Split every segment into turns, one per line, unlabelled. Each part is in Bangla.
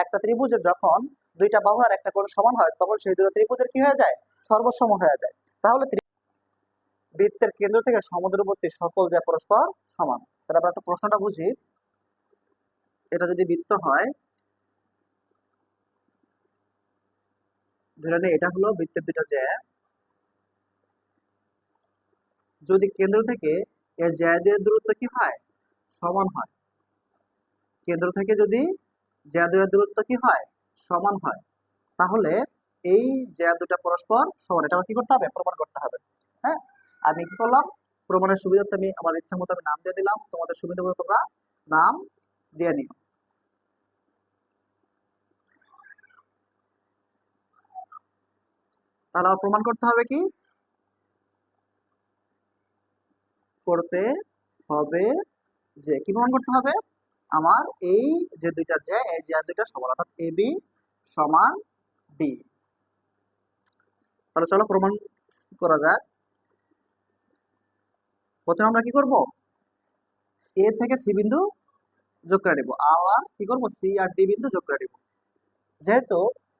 একটা ত্রিভুজের যখন দুইটা বাহু আর একটা কোণ সমান হয় তখন সেই দুটো ত্রিভুজের কি হয়ে যায়, সর্বসম হয়ে যায়। তাহলে বৃত্তের কেন্দ্র থেকে সমুদ্রবর্তী সকল যে পরস্পর সমান। তাহলে আমরা একটা প্রশ্নটা বুঝি, এটা যদি বৃত্ত হয়, ধরে নিই এটা হলো বৃত্তের দুইটা জ্যা, যদি কেন্দ্র থেকে এর জ্যাদের দূরত্ব কি হয়, সমান হয়, কেন্দ্র থেকে যদি জ্যাদের দূরত্ব কি হয়, সমান হয়, তাহলে এই জ্যা দুটা পরস্পর সমান। এটা কি করতে হবে, প্রমাণ করতে হবে। হ্যাঁ, আমি কি করলাম, প্রমাণের সুবিধার্থে আমি আমার ইচ্ছা মতো আমি নাম দিয়ে দিলাম, তোমাদের সুবিধা মতো তোমরা নাম দিয়ে নিও। তাহলে আমার প্রমাণ করতে হবে কি, করতে হবে যে কি প্রমাণ করতে হবে, আমার এই যে দুইটা জ্যা, এই জ্যা দুইটা সমান, অর্থাৎ এ বি সমান ডি। তাহলে চলো প্রমাণ করা যাক। প্রথমে আমরা কি করব, এ থেকে সি বিন্দু যোগ করে নেব, আবার কি করব, সি আর ডি বিন্দু যোগ করে নেব। যেহেতু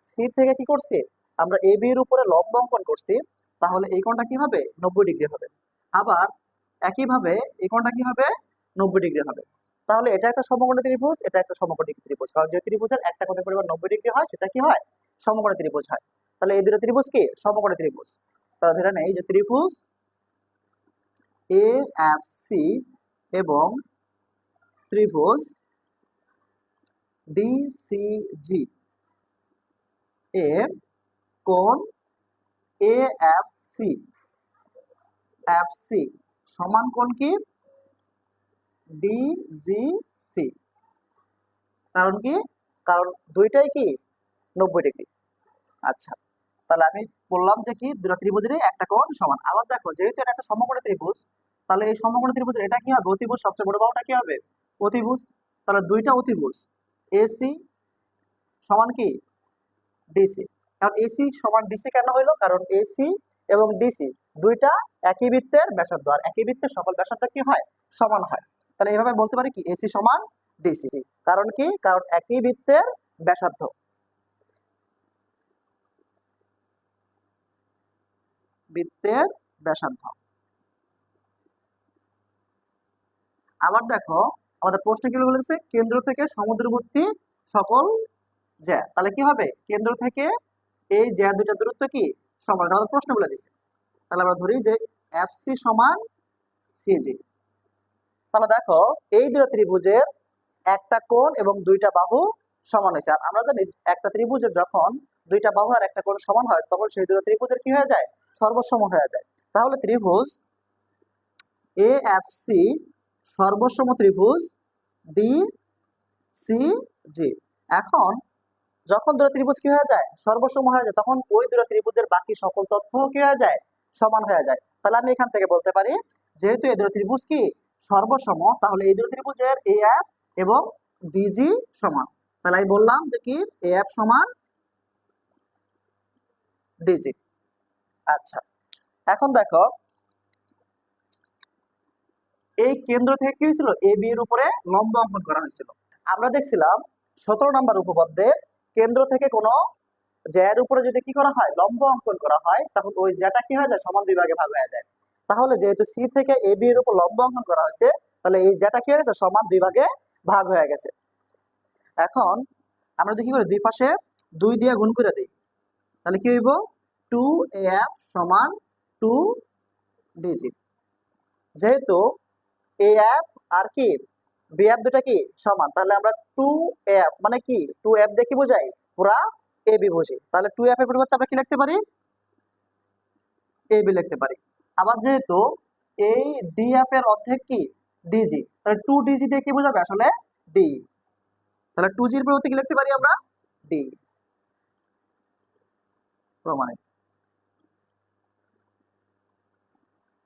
সি থেকে কি করছি, আমরা এ বি এর উপরে লম্ব অঙ্কন করছি, তাহলে এই কোণটা কি হবে, 90 ডিগ্রি হবে। আবার একইভাবে এই কোণটা কি হবে, 90 ডিগ্রি হবে। তাহলে এটা একটা সমকোণী ত্রিভুজ, এটা একটা সমকোণী ত্রিভুজ, কারণ যে ত্রিভুজের একটা কোণের পরিমাণ 90 ডিগ্রি হয় সেটা কি হয়, সমকোণী ত্রিভুজ হয়। তাহলে এই দুটো ত্রিভুজ কি, সমকোণী ত্রিভুজ। তাহলে ধরে নেই যে ত্রিভুজ এ এফ সি এবং ত্রিভুজ ডি সি জি এর কোণ এ এফ সি সমান কোণ কি, ডি জি সি। কারণ কি, কারণ দুইটাই কি 90 ডিগ্রি। আচ্ছা, তাহলে আমি বললাম যে কি দুটো ত্রিভুজেরই একটা কোণ সমান। আবার দেখো, যেহেতু এটা একটা সমকোণী ত্রিভুজ, তাহলে এই সমকোণী ত্রিভুজের এটা কি হবে, অতিভুজ, সবচেয়ে বড় বাহুটা কি হবে, অতিভুজ। তাহলে দুইটা অতিভুজ এসি সমান কি, ডিসি। কারণ এসি সমান ডিসি কেন হইলো, কারণ এসি এবং ডিসি দুইটা একই বৃত্তের ব্যাসার্ধ, আর একই বৃত্তের সকল ব্যাসার্ধ কি হয়, সমান হয়। তাহলে এইভাবে বলতে পারি কি, এসি সমান ডিসি। কারণ কি, কারণ একই বৃত্তের ব্যাসার্ধ, বৃত্তের ব্যাসার্ধ। আবার দেখো, আমাদের প্রশ্ন কি বলেছে, কেন্দ্র থেকে সমুদ্রবর্তী সকল জ্যা, তাহলে কি হবে, কেন্দ্র থেকে এই জ্যা দুইটা দূরত্ব কি সমান, আমাদের প্রশ্ন বলে দিছে। তাহলে আমরা ধরি যে এফ সি সমান সিজি। তাহলে দেখো, এই দুটো ত্রিভুজের একটা কোণ এবং দুইটা বাহু সমান হয়েছে। আর আমরা জানি একটা ত্রিভুজের যখন দুইটা বাহু আর একটা কোণ সমান হয় তখন সেই দুটো ত্রিভুজের কি হয়ে যায়, সর্বসম হয়ে যায়। তাহলে ত্রিভুজ এ এফ সি সর্বসম ত্রিভুজ ডি সি জি। এখন যখন দুটো ত্রিভুজ কি হয়ে যায়, সর্বসম হয়ে যায়, তখন ওই দুটো ত্রিভুজের বাকি সকল তথ্য কি হয়ে যায়, সমান হয়ে যায়। তাহলে আমি এখান থেকে বলতে পারি, যেহেতু এই দুটো ত্রিভুজ কি সর্বসম, তাহলে এই দুটো ত্রিভুজের এ এফ এবং ডিজি সমান। তাহলে আমি বললাম যে কি, এ এফ সমান ডিজি। আচ্ছা, এখন দেখো, এই কেন্দ্র থেকে কি হয়েছিল, এ বি এর উপরে লম্ব অঙ্কন করা হয়েছিল। আমরা দেখছিলাম 17 নম্বর উপপাদ্যে কেন্দ্র থেকে কোনো জ্যার উপরে যদি কি করা হয়, লম্ব অঙ্কন করা হয়, তখন ওই জ্যাটা কি হয়ে যায়, সমান দুই ভাগে ভাগ হয়ে যায়। তাহলে যেহেতু সি থেকে এ বি এর উপর লম্ব অঙ্কন করা হয়েছে, তাহলে এই জ্যাটা কি হয়ে গেছে, সমান দুই ভাগে ভাগ হয়ে গেছে। এখন আমরা যদি কি করি, দুই পাশে 2 দিয়ে গুণ করে দিই, তাহলে কি হইব, 2af সমান 2 ডিজি। যেহেতু af আর কি bf দুটা কি সমান, তাহলে আমরা 2f মানে কি, 2f দিয়ে কি বোঝাই, পুরা ab বুঝি। তাহলে 2f এর পরিবর্তে আমরা কি লিখতে পারি, ab লিখতে পারি। আবার যেহেতু এই df এর অর্ধেক কি dg, তাহলে 2 dg দিয়ে কি বোঝাবে, আসলে d। তাহলে 2g এর পরিবর্তে কি লিখতে পারি আমরা, d। প্রমাণিত।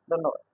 ধন্যবাদ।